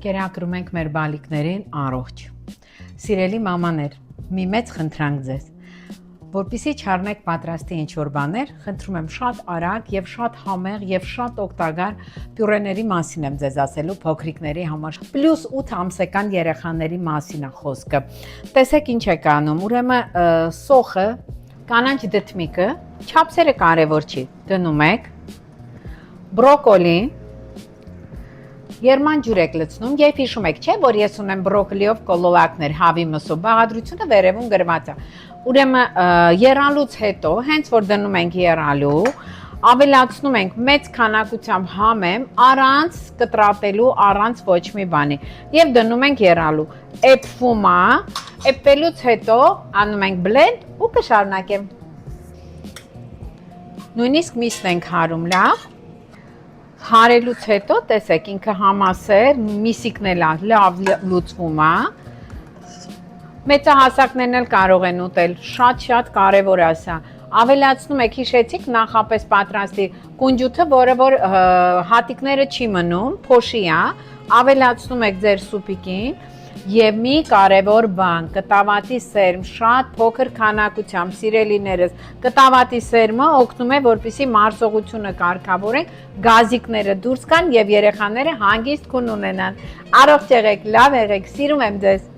Կերակրում ենք մեր բալիկներին առողջ։ Սիրելի մամաներ, մի մեծ խնդրանք ձեզ, որպեսզի չառնեք պատրաստի ինչ-որ բաներ, խնդրում եմ շատ արագ եւ շատ համեղ եւ շատ օգտակար պյուրեների մասին եմ ձեզ ասելու փոքրիկների համար։ Պլյուս 8 ամսական երեխաների մասին է խոսքը։ Տեսեք ինչ եք անում, ուրեմն սոխը, կանաչ դդմիկը, չափսերը կարևոր չի, դնում եք, բրոկոլին, Երման ջուր եք լցնում, երբ հիշում եք, չէ, որ ես ունեմ բրոկոլիով կոլովակներ, հավի մսով, բաղադրությունը վերևում գրված է։ Ուրեմն եռալուց հետո, հենց որ դնում ենք եռալու, ավելացնում ենք մեծ քանակությամբ համեմ, առանց կտրատելու, առանց ոչ մի բանի, եւ դնում ենք եռալու։ Էպվում է, էպելուց հետո անում ենք բլենդ ու կշարունակեմ։ Նույնիսկ միսն ենք հարում, լավ։ Հարելուց հետո, տեսեք, ինքը համասեր, միսիկն էլ լավ լուծվում է, մեծահասակներն էլ կարող են ուտել, շատ կարևոր է սա, ավելացնում եք, հիշեցիք նախապես պատրաստի կունջութը, որը որ հատիկները չի մնում, փոշի է, ավելացնում եք ձեր սուպիկին և մի կարևոր բան, կտավատի սերմ, շատ փոքր քանակությամբ, սիրելիներս, կտավատի սերմը օգնում է, որպեսզի մարսողությունը կարգավորենք, գազիկները դուրս գան և երեխաները հանգիստ քուն ունենան։ Առողջ եղեք, լավ եղեք, սիրում եմ ձեզ։